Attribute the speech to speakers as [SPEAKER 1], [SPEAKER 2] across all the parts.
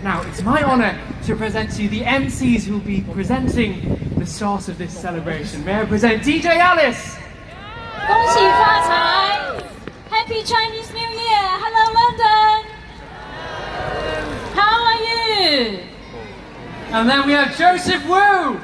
[SPEAKER 1] Now, it's my honour to present to you the MCs who will be presenting the start of this celebration. May I present DJ Alice?
[SPEAKER 2] 恭喜发财 Happy Chinese New Year! Hello London! How are you?
[SPEAKER 1] And then we have Joseph Wu.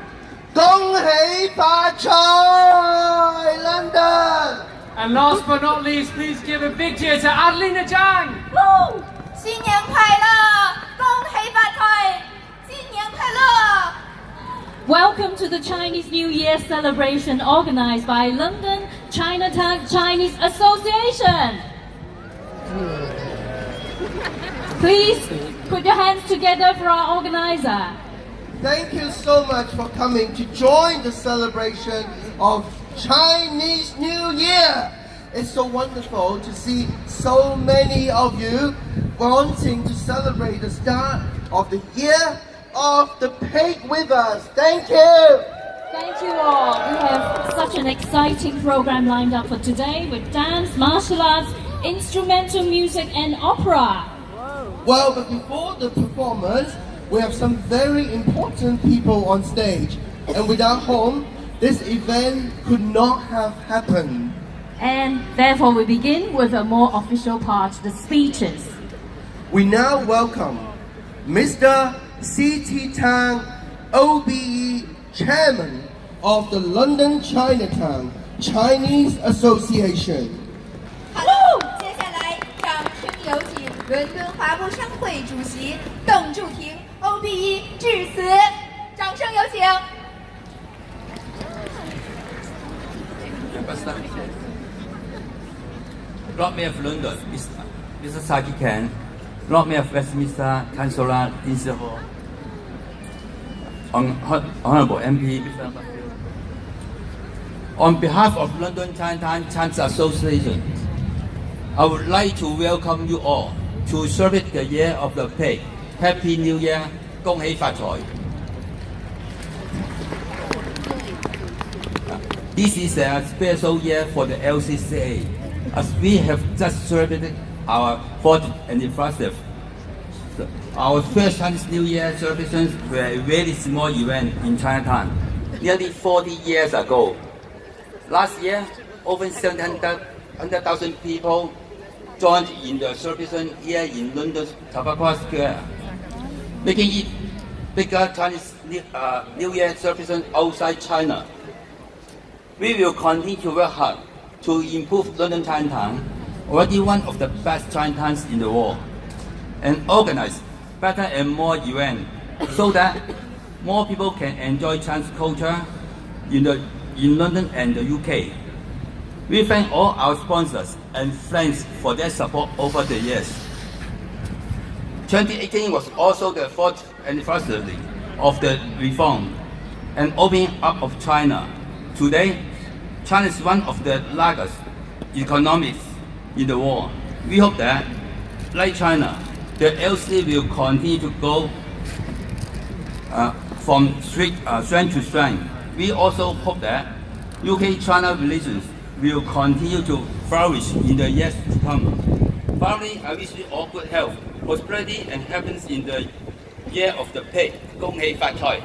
[SPEAKER 3] 恭喜發財 London!
[SPEAKER 1] And last but not least, please give a big cheer to Adelina Zhang.
[SPEAKER 2] Woo! 新年快乐！恭喜发财！新年快乐！ Welcome to the Chinese New Year celebration organized by London Chinatown Chinese Association. Please put your hands together for our organizer.
[SPEAKER 3] Thank you so much for coming to join the celebration of Chinese New Year. It's so wonderful to see so many of you wanting to celebrate the start of the year of the pig with us. Thank you.
[SPEAKER 2] Thank you all. We have such an exciting program lined up for today with dance, martial arts, instrumental music and opera.
[SPEAKER 3] Well, but before the performance, we have some very important people on stage. And without whom, this event could not have happened.
[SPEAKER 2] And therefore we begin with a more official part, the speeches.
[SPEAKER 3] We now welcome Mr. C.T. Tang, OBE Chairman of the London Chinatown Chinese Association.
[SPEAKER 4] Hello， 接下来掌声有请伦敦华埠商会主席邓柱廷 OBE 致辞，掌声有请。
[SPEAKER 5] Lord Mayor of London, Mr. Saki Khan, Lord Mayor of Westminster, Councillor Lindsay Hall, Honourable MP, Mr. Butterfield. On behalf of London Chinatown Chinese Association, I would like to welcome you all to celebrate the Year of the Pig. Happy New Year, 恭喜發財. This is a special year for the LCCA, as we have just celebrated our 4th anniversary. Our first Chinese New Year celebrations were a very small event in Chinatown, nearly 40 years ago. Last year, over 700,000 people joined in the celebration here in London's Trafalgar Square, making it bigger Chinese New Year celebration outside China. We will continue to work hard to improve London Chinatown, already one of the best Chinatowns in the world, and organize better and more events so that more people can enjoy Chinese culture in London and the UK. We thank all our sponsors and friends for their support over the years. 2018 was also the 4th anniversary of the reform and opening up of China. Today, China is one of the largest economies in the world. We hope that, like China, the LC will continue to go from strength to strength. We also hope that UK-China relations will continue to flourish in the years to come. Finally, I wish you all good health, prosperity, and happiness in the Year of the Pig. 恭喜發財.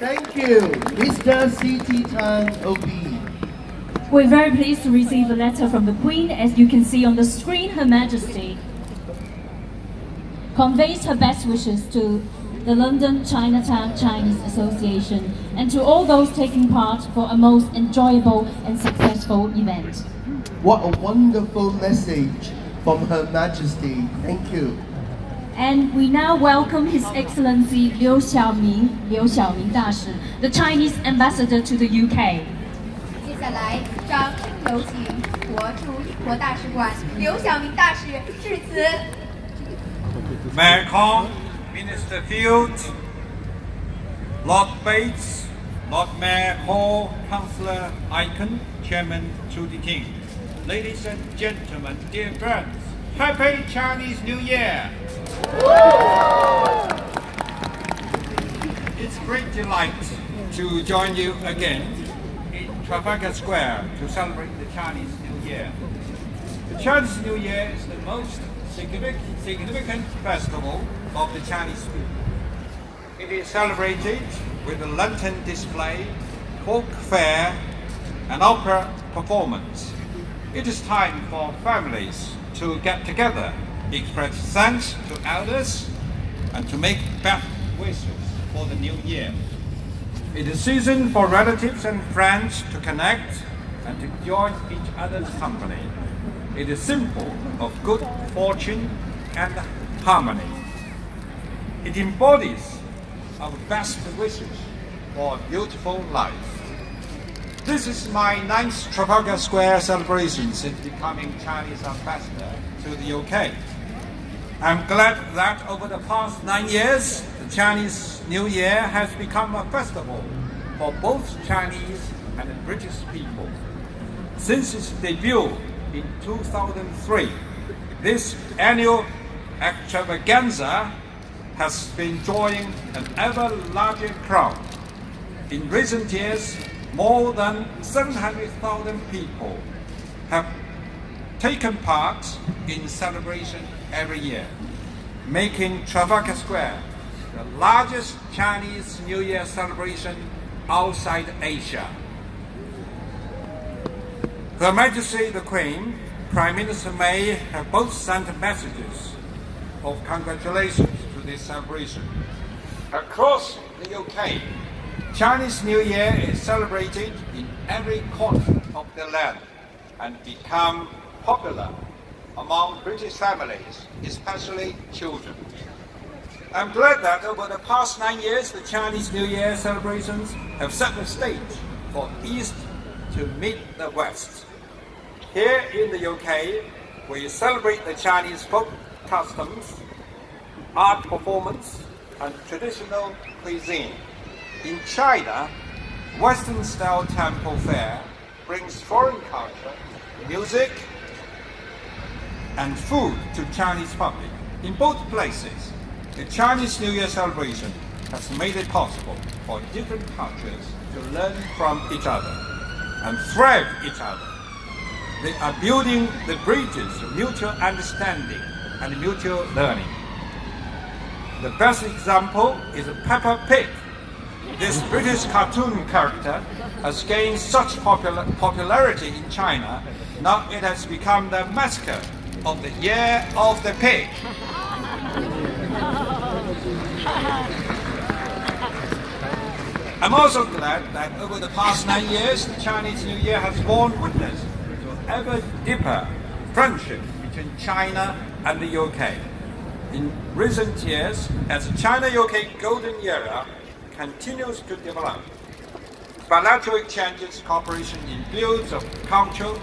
[SPEAKER 3] Thank you, Mr. C.T. Tang, OBE.
[SPEAKER 2] We're very pleased to receive a letter from the Queen. As you can see on the screen, Her Majesty conveys her best wishes to the London Chinatown Chinese Association and to all those taking part for a most enjoyable and successful event.
[SPEAKER 3] What a wonderful message from Her Majesty. Thank you.
[SPEAKER 2] And we now welcome His Excellency Liu Xiaoming 大使, the Chinese ambassador to the UK.
[SPEAKER 4] 接下来掌声有请国驻英国大使馆刘晓明大使致辞。
[SPEAKER 6] Mayor Kong, Minister Field, Lord Bates, Lord Mayor Hall, Councillor Icon, Chairman Trudy Ting. Ladies and gentlemen, dear friends, Happy Chinese New Year! It's a great delight to join you again in Trafalgar Square to celebrate the Chinese New Year. The Chinese New Year is the most significant festival of the Chinese people. It is celebrated with a lantern display, folk fair, and opera performance. It is time for families to get together, express thanks to elders, and to make best wishes for the new year. It is season for relatives and friends to connect and to enjoy each other's company. It is symbol of good fortune and harmony. It embodies our best wishes for a beautiful life. This is my 9th Trafalgar Square celebration since becoming Chinese ambassador to the UK. I'm glad that over the past 9 years, the Chinese New Year has become a festival for both Chinese and British people. Since its debut in 2003, this annual extravaganza has been drawing an ever larger crowd. In recent years, more than 700,000 people have taken part in celebration every year, making Trafalgar Square the largest Chinese New Year celebration outside Asia. Her Majesty the Queen, Prime Minister May have both sent messages of congratulations to this celebration. Across the UK, Chinese New Year is celebrated in every corner of the land and become popular among British families, especially children. I'm glad that over the past 9 years, the Chinese New Year celebrations have set the stage for East to meet the West. Here in the UK, we celebrate the Chinese folk customs, art performance, and traditional cuisine. In China, Western-style temple fair brings foreign culture, music, and food to Chinese public. In both places, the Chinese New Year celebration has made it possible for different cultures to learn from each other and thrive each other. They are building the bridges of mutual understanding and mutual learning. The best example is Peppa Pig. This British cartoon character has gained such popularity in China, now it has become the mascot of the Year of the Pig. I'm also glad that over the past 9 years, the Chinese New Year has borne witness to an ever deeper friendship between China and the UK. In recent years, as the China-UK Golden Era continues to develop, bilateral exchanges, cooperation in fields of culture,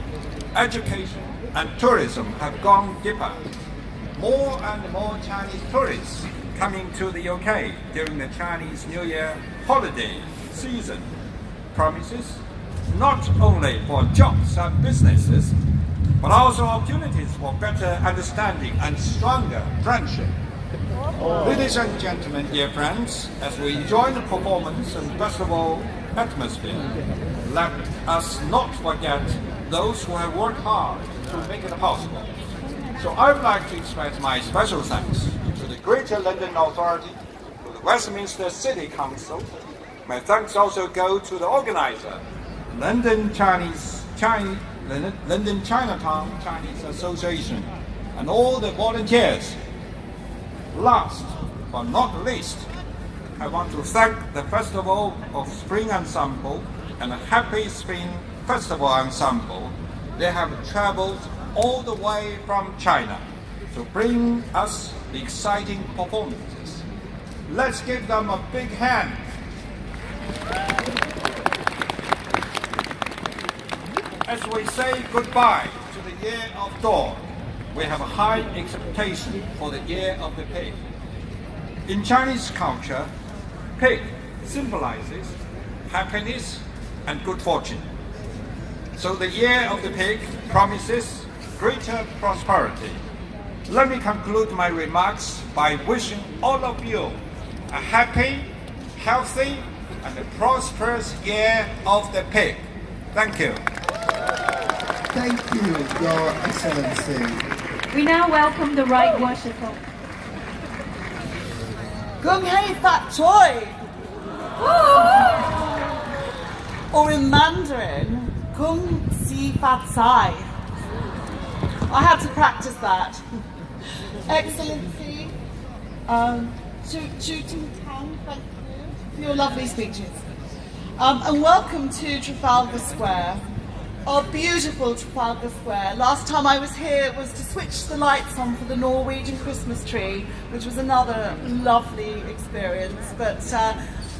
[SPEAKER 6] education, and tourism have gone deeper. More and more Chinese tourists coming to the UK during the Chinese New Year holiday season promises not only for jobs and businesses, but also opportunities for better understanding and stronger friendship. Ladies and gentlemen, dear friends, as we enjoy the performance and festival atmosphere, let us not forget those who have worked hard to make it possible. So I would like to express my special thanks to the Greater London Authority, to the Westminster City Council. My thanks also go to the organizer, London Chinatown Chinese Association, and all the volunteers. Last but not least, I want to thank the Festival of Spring Ensemble and the Happy Spring Festival Ensemble. They have traveled all the way from China to bring us the exciting performances. Let's give them a big hand. As we say goodbye to the Year of Dog, we have a high expectation for the Year of the Pig. In Chinese culture, pig symbolizes happiness and good fortune. So the Year of the Pig promises greater prosperity. Let me conclude my remarks by wishing all of you a happy, healthy, and a prosperous Year of the Pig. Thank you.
[SPEAKER 3] Thank you, Your Excellency.
[SPEAKER 2] We now welcome the right worshipper.
[SPEAKER 7] 恭喜发财 or in Mandarin, 恭喜发财 I had to practice that. Excellency, Chu Ting Tang, thank you for your lovely speeches. And welcome to Trafalgar Square. Our beautiful Trafalgar Square. Last time I was here was to switch the lights on for the Norwegian Christmas tree, which was another lovely experience. But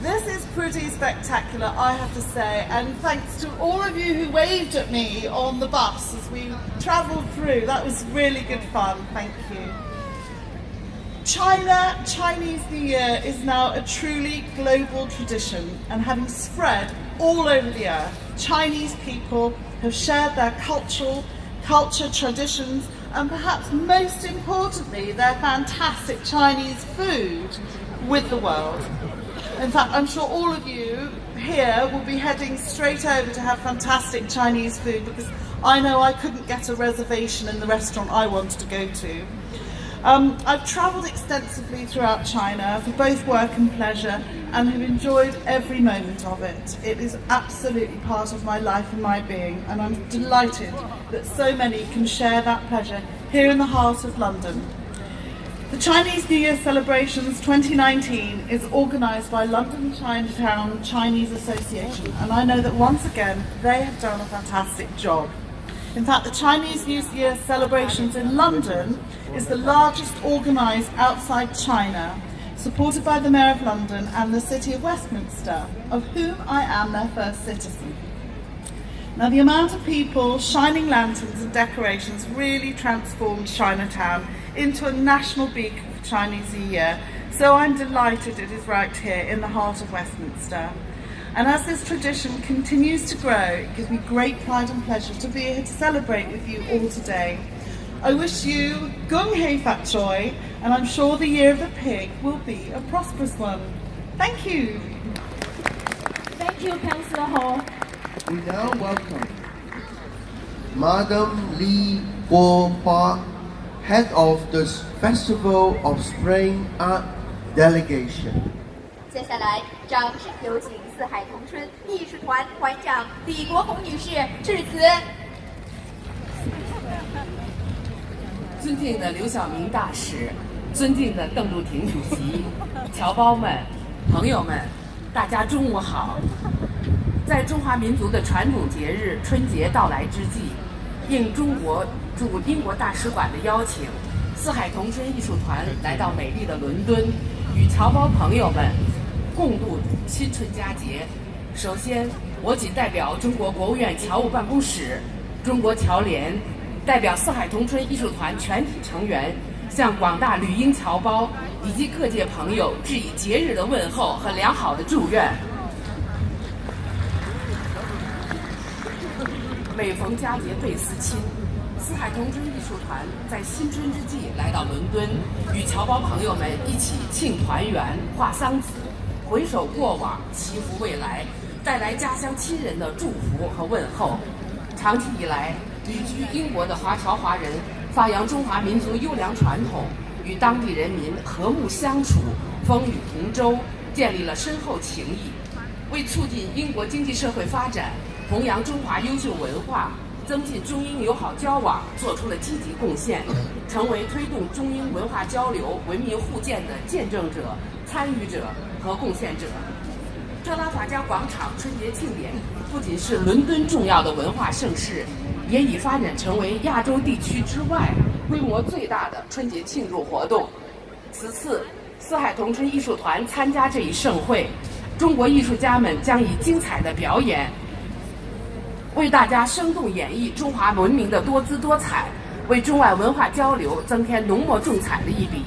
[SPEAKER 7] this is pretty spectacular, I have to say, and thanks to all of you who waved at me on the bus as we travelled through. That was really good fun, thank you. Chinese New Year is now a truly global tradition, and having spread all over the earth, Chinese people have shared their culture, traditions, and perhaps most importantly, their fantastic Chinese food with the world. In fact, I'm sure all of you here will be heading straight over to have fantastic Chinese food, because I know I couldn't get a reservation in the restaurant I wanted to go to. I've travelled extensively throughout China for both work and pleasure, and have enjoyed every moment of it. It is absolutely part of my life and my being, and I'm delighted that so many can share that pleasure here in the heart of London. The Chinese New Year celebrations 2019 is organised by London Chinatown Chinese Association, and I know that once again they have done a fantastic job. In fact, the Chinese New Year celebrations in London is the largest organised outside China, supported by the Mayor of London and the City of Westminster, of whom I am their first citizen. Now, the amount of people, shining lanterns and decorations really transformed Chinatown into a national beacon for Chinese New Year, so I'm delighted it is right here in the heart of Westminster. And as this tradition continues to grow, it gives me great pride and pleasure to be here to celebrate with you all today. I wish you Gung Hei Fat Choi, and I'm sure the Year of the Pig will be a prosperous one. Thank you.
[SPEAKER 2] Thank you, Councillor Hall.
[SPEAKER 3] We now welcome Madam Li Guohua, Head of the Festival of Spring Art Delegation.
[SPEAKER 4] 接下来，掌声有请四海同春艺术团团长李国红女士致辞。
[SPEAKER 8] 尊敬的刘晓明大使，尊敬的邓柱廷主席，侨胞们、朋友们，大家中午好！在中华民族的传统节日春节到来之际，应中国驻英国大使馆的邀请，四海同春艺术团来到美丽的伦敦，与侨胞朋友们共度新春佳节。首先，我谨代表中国国务院侨务办公室、中国侨联，代表四海同春艺术团全体成员，向广大旅英侨胞以及各界朋友致以节日的问候和良好的祝愿。每逢佳节倍思亲，四海同春艺术团在新春之际来到伦敦，与侨胞朋友们一起庆团圆、话桑梓，回首过往，祈福未来，带来家乡亲人的祝福和问候。长期以来，旅居英国的华侨华人发扬中华民族优良传统，与当地人民和睦相处，风雨同舟，建立了深厚情谊，为促进英国经济社会发展，弘扬中华优秀文化，增进中英友好交往做出了积极贡献，成为推动中英文化交流、文明互鉴的见证者、参与者和贡献者。特拉法加广场春节庆典不仅是伦敦重要的文化盛事，也已发展成为亚洲地区之外规模最大的春节庆祝活动。此次四海同春艺术团参加这一盛会，中国艺术家们将以精彩的表演为大家生动演绎中华文明的多姿多彩，为中外文化交流增添浓墨重彩的一笔。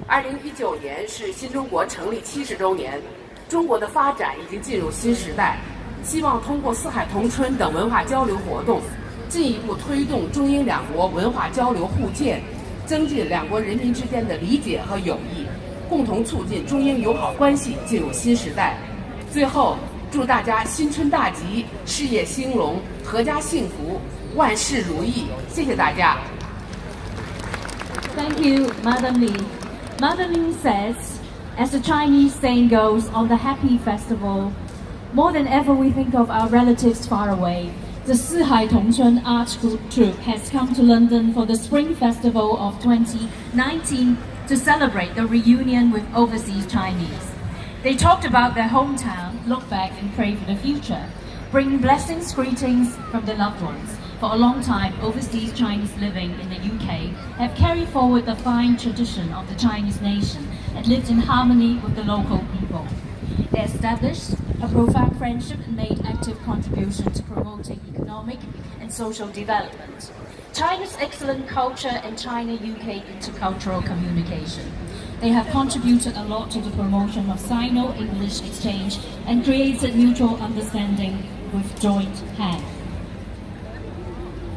[SPEAKER 8] 2019年是新中国成立70周年，中国的发展已经进入新时代，希望通过四海同春等文化交流活动，进一步推动中英两国文化交流互鉴，增进两国人民之间的理解和友谊，共同促进中英友好关系进入新时代。最后，祝大家新春大吉，事业兴隆，阖家幸福，万事如意！谢谢大家。
[SPEAKER 2] Thank you, Madam Li. Madam Li says, as the Chinese saying goes, on the Happy Festival, more than ever we think of our relatives far away. The Sihai Tongchun Art Troupe has come to London for the Spring Festival of 2019 to celebrate the reunion with overseas Chinese. They talked about their hometown, look back and pray for the future, bringing blessings, greetings from their loved ones. For a long time, overseas Chinese living in the UK have carried forward the fine tradition of the Chinese nation and lived in harmony with the local people. They established a profound friendship and made active contribution to promoting economic and social development. China's excellent culture and China-UK intercultural communication. They have contributed a lot to the promotion of Sino-English exchange and created mutual understanding with joint hands.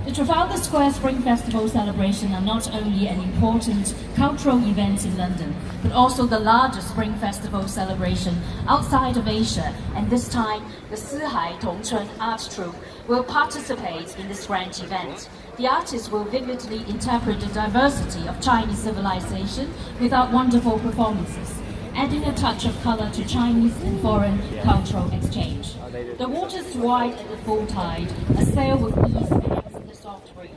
[SPEAKER 2] The Trafalgar Square Spring Festival celebration are not only an important cultural event in London, but also the largest Spring Festival celebration outside of Asia, and this time the Sihai Tongchun Art Troupe will participate in this grand event. The artists will vividly interpret the diversity of Chinese civilization with our wonderful performances, adding a touch of color to Chinese and foreign cultural exchange. The waters wide at the full tide, a sail with ease in the soft breeze.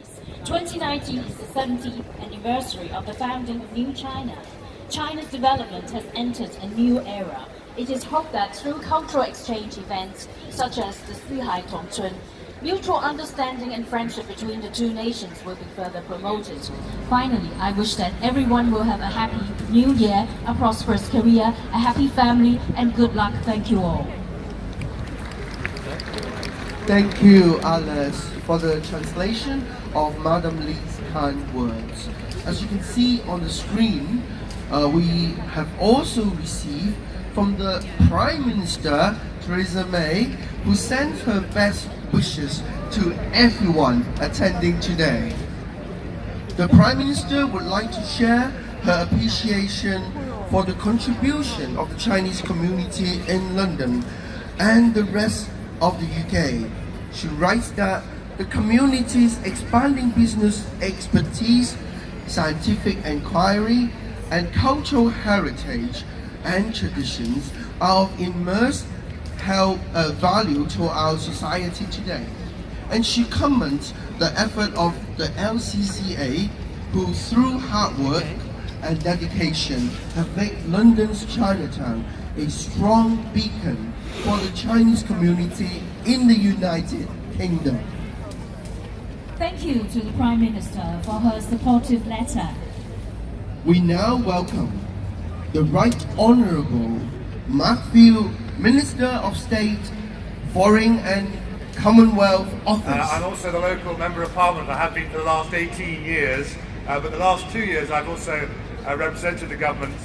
[SPEAKER 2] 2019 is the 70th anniversary of the founding of New China. China's development has entered a new era. It is hoped that through cultural exchange events such as the Sihai Tongchun, mutual understanding and friendship between the two nations will be further promoted. Finally, I wish that everyone will have a happy new year, a prosperous career, a happy family, and good luck. Thank you all.
[SPEAKER 3] Thank you, Alice, for the translation of Madam Li's kind words. As you can see on the screen, we have also received from the Prime Minister, Theresa May, who sent her best wishes to everyone attending today. The Prime Minister would like to share her appreciation for the contribution of the Chinese community in London and the rest of the UK. She writes that the community's expanding business expertise, scientific inquiry, and cultural heritage and traditions are of immense value to our society today. And she commends the effort of the LCCA, who through hard work and dedication have made London's Chinatown a strong beacon for the Chinese community in the United Kingdom.
[SPEAKER 2] Thank you to the Prime Minister for her supportive letter.
[SPEAKER 3] We now welcome the Right Honourable Mark Field, Minister of State, Foreign and Commonwealth Office.
[SPEAKER 9] I'm also the local Member of Parliament. I have been for the last 18 years, but the last 2 years I've also represented the government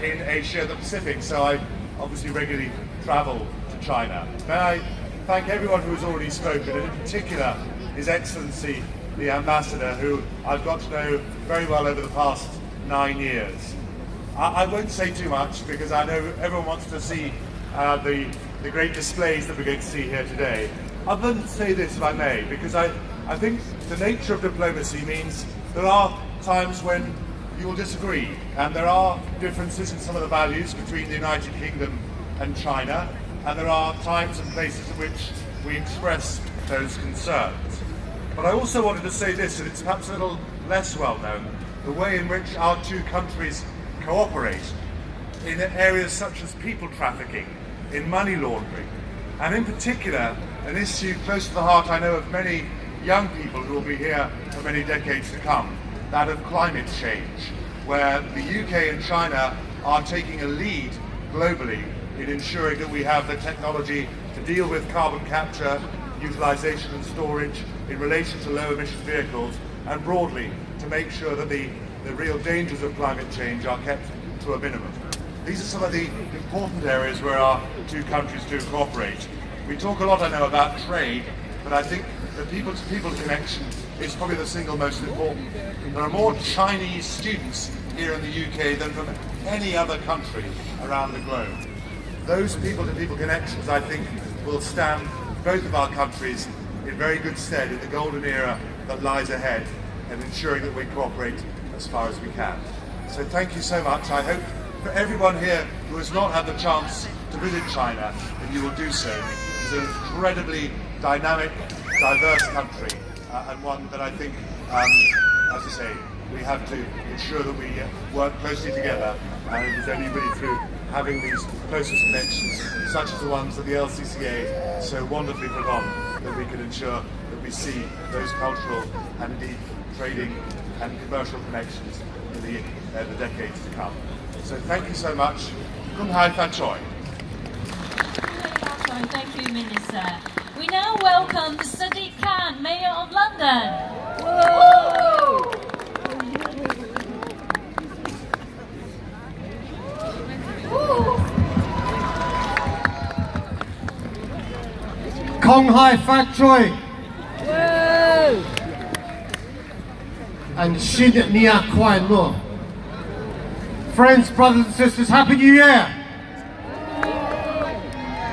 [SPEAKER 9] in Asia, the Pacific, so I obviously regularly travel to China. May I thank everyone who has already spoken, and in particular His Excellency the Ambassador, who I've got to know very well over the past 9 years. I won't say too much because I know everyone wants to see the great displays that we're going to see here today. Other than say this, if I may, because I think the nature of diplomacy means there are times when you will disagree, and there are differences in some of the values between the United Kingdom and China, and there are times and places in which we express those concerns. But I also wanted to say this, and it's perhaps a little less well known, the way in which our two countries cooperate in areas such as people trafficking, in money laundering, and in particular an issue close to the heart, I know, of many young people who will be here for many decades to come, that of climate change, where the UK and China are taking a lead globally in ensuring that we have the technology to deal with carbon capture, utilisation and storage in relation to low emission vehicles, and broadly to make sure that the real dangers of climate change are kept to a minimum. These are some of the important areas where our two countries do cooperate. We talk a lot, I know, about trade, but I think the people-to-people connection is probably the single most important. There are more Chinese students here in the UK than from any other country around the globe. Those people-to-people connections, I think, will stand both of our countries in very good stead in the golden era that lies ahead, and ensuring that we cooperate as far as we can. So thank you so much. I hope for everyone here who has not had the chance to visit China, that you will do so. It's an incredibly dynamic, diverse country, and one that I think, as I say, we have to ensure that we work closely together, and it is only really through having these closest connections, such as the ones that the LCCA so wonderfully put on, that we can ensure that we see those cultural and indeed trading and commercial connections in the decades to come. So thank you so much. Kung Hai Fat Choi.
[SPEAKER 2] Thank you, Minister. We now welcome Sadiq Khan, Mayor of London.
[SPEAKER 10] Kong Hai Fat Choi and Xin Nia Kwai Lo. Friends, brothers and sisters, Happy New Year!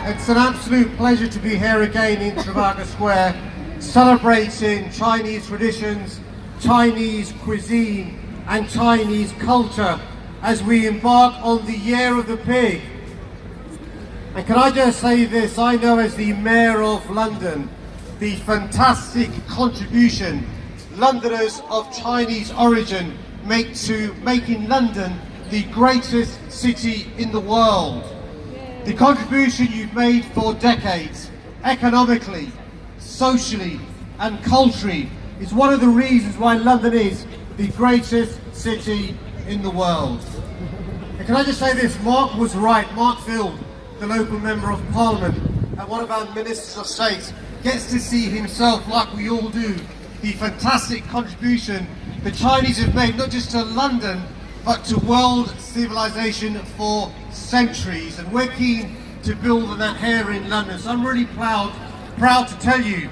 [SPEAKER 10] It's an absolute pleasure to be here again in Trafalgar Square, celebrating Chinese traditions, Chinese cuisine and Chinese culture as we embark on the Year of the Pig. And can I just say this, I know as the Mayor of London, the fantastic contribution Londoners of Chinese origin make to making London the greatest city in the world. The contribution you've made for decades, economically, socially and culturally, is one of the reasons why London is the greatest city in the world. And can I just say this, Mark was right, Mark Field, the local Member of Parliament and one of our Ministers of State, gets to see himself, like we all do, the fantastic contribution the Chinese have made, not just to London, but to world civilization for centuries. And we're keen to build on that here in London. So I'm really proud to tell you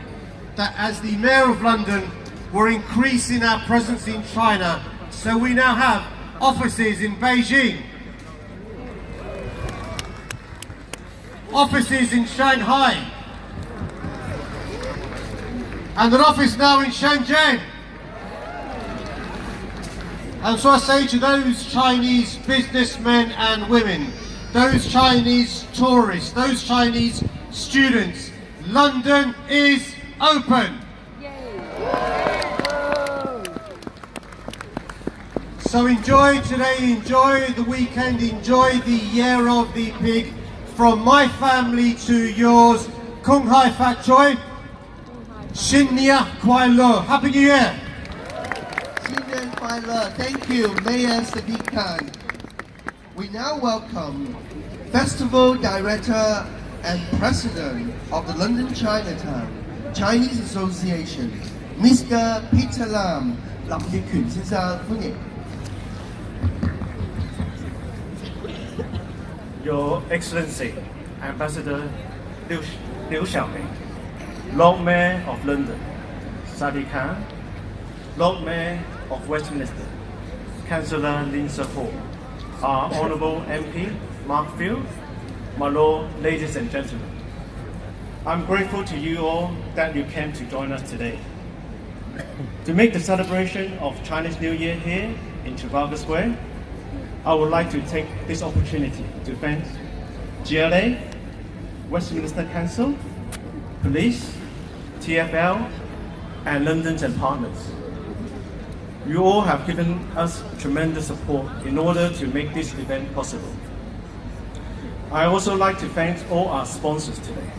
[SPEAKER 10] that as the Mayor of London, we're increasing our presence in China. So we now have offices in Beijing, offices in Shanghai, and an office now in Shenzhen. And so I say to those Chinese businessmen and women, those Chinese tourists, those Chinese students, London is open. So enjoy today, enjoy the weekend, enjoy the Year of the Pig. From my family to yours, Kung Hai Fat Choi, Xin Nia Kwai Lo. Happy New Year!
[SPEAKER 3] Xin Nia Kwai Lo. Thank you, Mayor Sadiq Khan. We now welcome Festival Director and President of the London Chinatown Chinese Association, Mr. Peter Lam. 林奕權先生，歡迎。
[SPEAKER 11] Your Excellency, Ambassador Liu Xiaoming, Lord Mayor of London, Sadiq Khan, Lord Mayor of Westminster, Councillor Lin Se-ho, our Honourable MP, Mark Field, my Lord, ladies and gentlemen. I'm grateful to you all that you came to join us today. To make the celebration of Chinese New Year here in Trafalgar Square, I would like to take this opportunity to thank GLA, Westminster Council, Police, TfL, and London and partners. You all have given us tremendous support in order to make this event possible. I also like to thank all our sponsors today.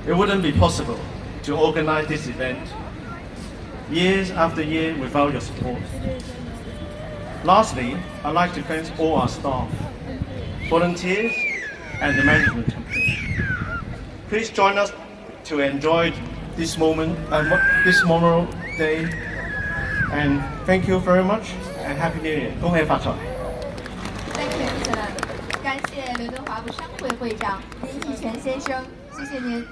[SPEAKER 11] It wouldn't be possible to organize this event years after year without your support. Lastly, I'd like to thank all our staff, volunteers, and the management team. Please join us to enjoy this moment, this Memorial Day, and thank you very much, and Happy New Year. 恭喜發財!
[SPEAKER 4] Thank you, Excellent. 感谢伦敦华埠商会会长林义全先生，谢谢您。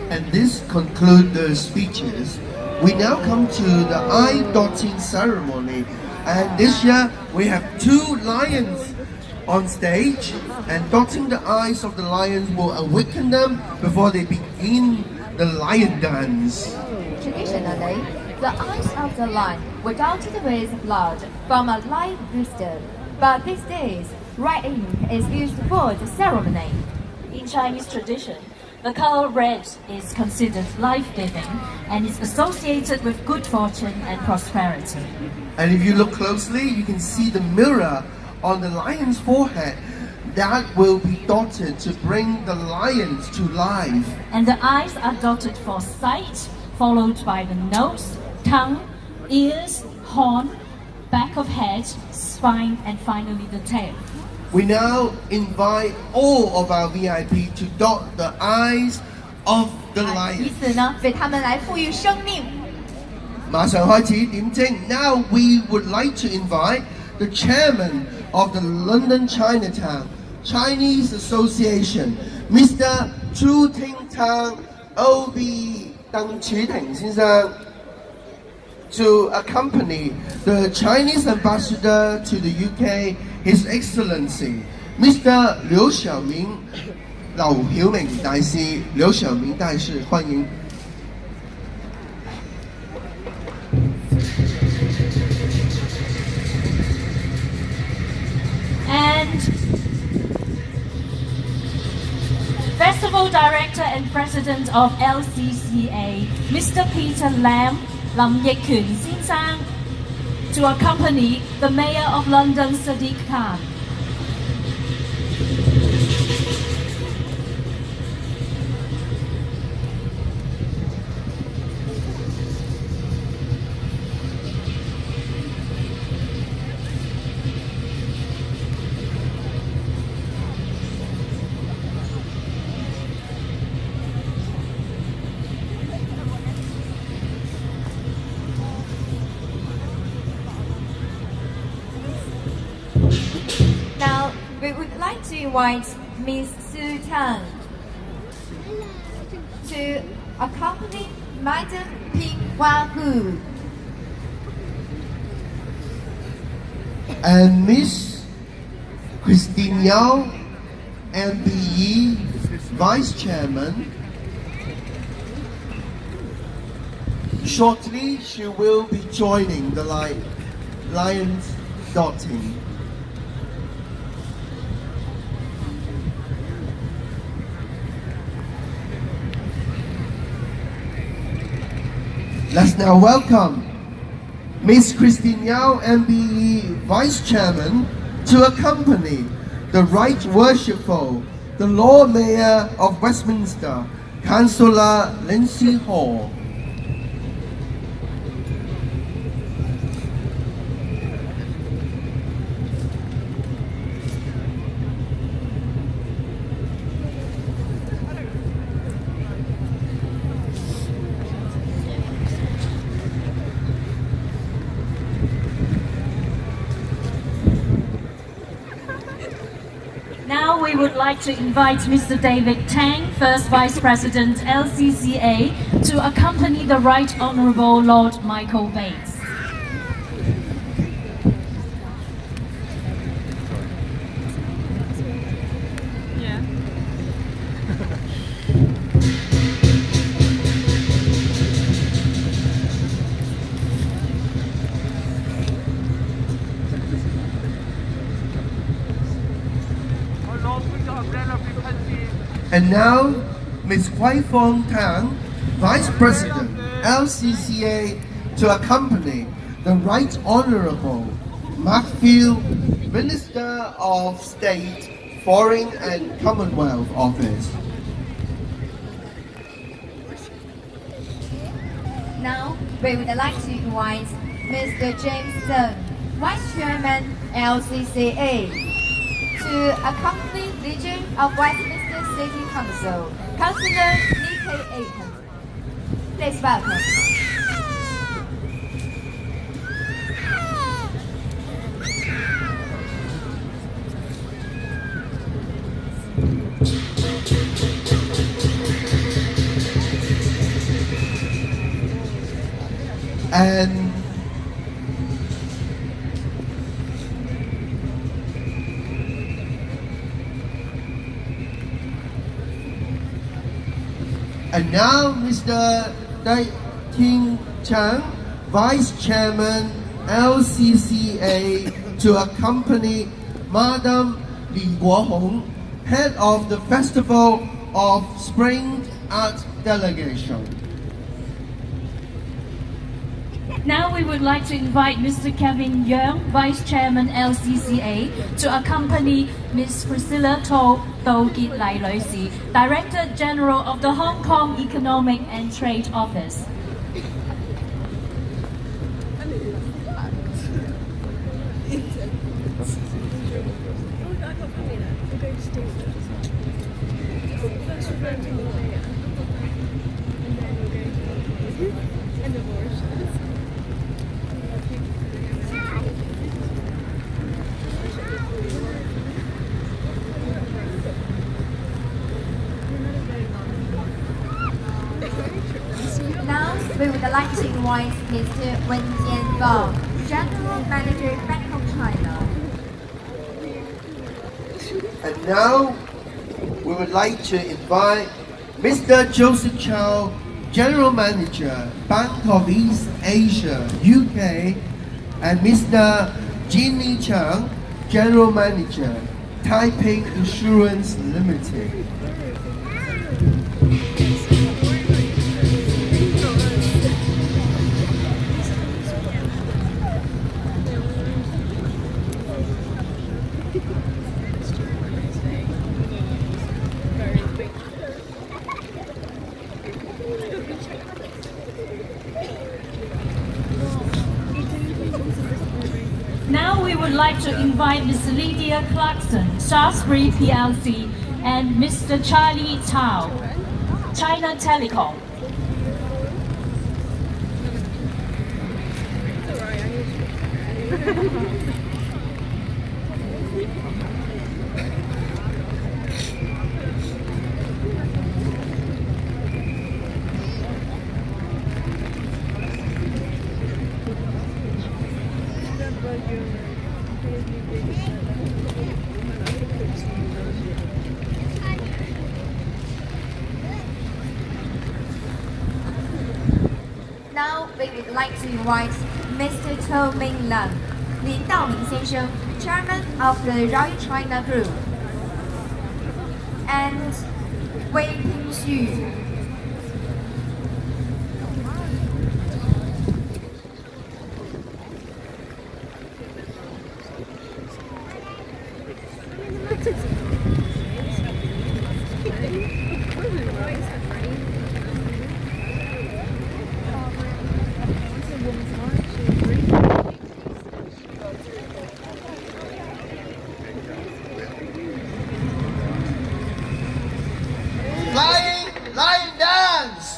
[SPEAKER 3] And this concludes the speeches. We now come to the eye dotting ceremony, and this year we have 2 lions on stage, and dotting the eyes of the lions will awaken them before they begin the lion dance.
[SPEAKER 4] Traditionally, The eyes of the lion were dotted with blood from a live rooster, but these days, red ink is used for the ceremony.
[SPEAKER 2] In Chinese tradition, the color red is considered life-giving and is associated with good fortune and prosperity.
[SPEAKER 3] And if you look closely, you can see the mirror on the lion's forehead that will be dotted to bring the lions to life.
[SPEAKER 2] And the eyes are dotted for sight, followed by the nose, tongue, ears, horn, back of head, spine, and finally the tail.
[SPEAKER 3] We now invite all of our VIP to dot the eyes of the
[SPEAKER 4] 以
[SPEAKER 3] lion.
[SPEAKER 4] 此呢，为他们来赋予生命。
[SPEAKER 3] 马上開始點睛. Now we would like to invite the chairman of the London Chinatown Chinese Association, Mr. Chu Ting-tang OBE 鄧柱廷先生, to accompany the Chinese ambassador to the UK, His Excellency, Mr. 劉曉明大使, 劉曉明大使, 歡迎.
[SPEAKER 2] And Festival Director and President of LCCA, Mr. Peter Lam, Lam Yik-kun 先生, to accompany the Mayor of London, Sadiq Khan.
[SPEAKER 4] Now, we would like to invite Ms. Su Tang to accompany Madam Ping Hua Hu
[SPEAKER 3] And Miss Christine Yao, MBE Vice Chairman. Shortly, she will be joining the Lions dotting. Let's now welcome Miss Christine Yao, MBE Vice Chairman, to accompany the Right Worshipful, the Lord Mayor of Westminster, Councillor Lindsay Hall.
[SPEAKER 2] Now we would like to invite Mr. David Tang, First Vice President LCCA, to accompany the Right Honourable Lord Michael Bates.
[SPEAKER 3] And now, Ms. Kwai Fong Tang, Vice President, LCCA, to accompany the Right Honourable Mark Field, Minister of State, Foreign and Commonwealth Office.
[SPEAKER 4] Now, we would like to invite Mr. James Zheng, Vice Chairman, LCCA, to accompany Legion of Westminster City Council, Councillor Nicky Aiken. Please welcome.
[SPEAKER 3] And now, Mr. Dai Ting Chang, Vice Chairman LCCA, to accompany Madam Li Guohong, Head of the Festival of Spring Art Delegation.
[SPEAKER 2] Now we would like to invite Mr. Kevin Yeung, Vice Chairman LCCA, to accompany Ms. Priscilla To Kit Lai Lui Si, Director General of the Hong Kong Economic and Trade Office.
[SPEAKER 4] Now, we would like to invite Mr. Wen Jianfeng, General Manager, Bank of China.
[SPEAKER 3] And now, we would like to invite Mr. Joseph Chow, General Manager, Bank of East Asia, UK, and Mr. Jimmy Chang, General Manager, Taiping Insurance Limited.
[SPEAKER 2] Now we would like to invite Ms. Lydia Clarkson, Shaftesbury PLC, and Mr. Charlie Tao, China Telecom.
[SPEAKER 4] Now, we would like to invite Mr. Chou Ming Lan, Lin Daoming 先生, Chairman of the Royal China Group, and Wei Pingxu.
[SPEAKER 3] Lion dance!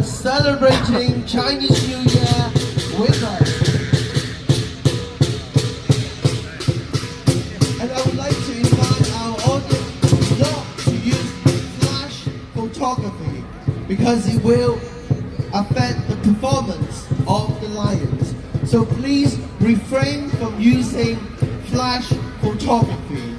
[SPEAKER 3] Celebrating Chinese New Year with us. And I would like to invite our audience not to use because it will affect the performance of the lions. So please refrain from using flash photography.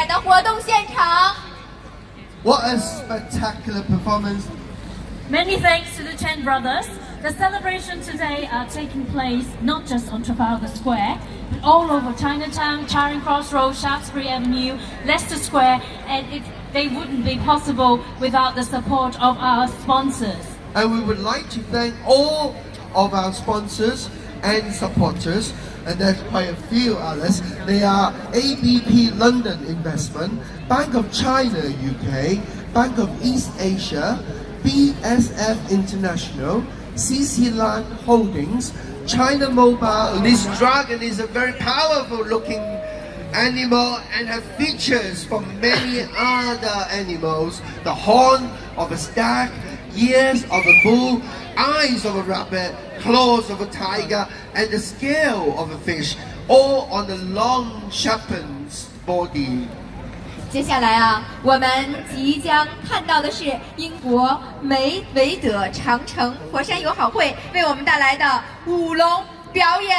[SPEAKER 4] 典的活动现场。
[SPEAKER 3] What a spectacular performance!
[SPEAKER 2] Many thanks to the Chen brothers. The celebration today are taking place not just on Trafalgar Square, but all over Chinatown, Charing Cross Road, Shaftesbury Avenue, Leicester Square, and they wouldn't be possible without the support of our sponsors.
[SPEAKER 3] And we would like to thank all of our sponsors and supporters, and there's quite a few, Alice. They are ABP London Investment, Bank of China UK, Bank of East Asia, BSF International, CC Land Holdings, China Mobile. This dragon is a very powerful looking animal and have features from many other animals. The horn of a stag, ears of a bull, eyes of a rabbit, claws of a tiger, and the scale of a fish, all on the long sharpened body.
[SPEAKER 4] 接下来啊，我们即将看到的是英国梅维德长城火山友好会为我们带来的舞龙表演。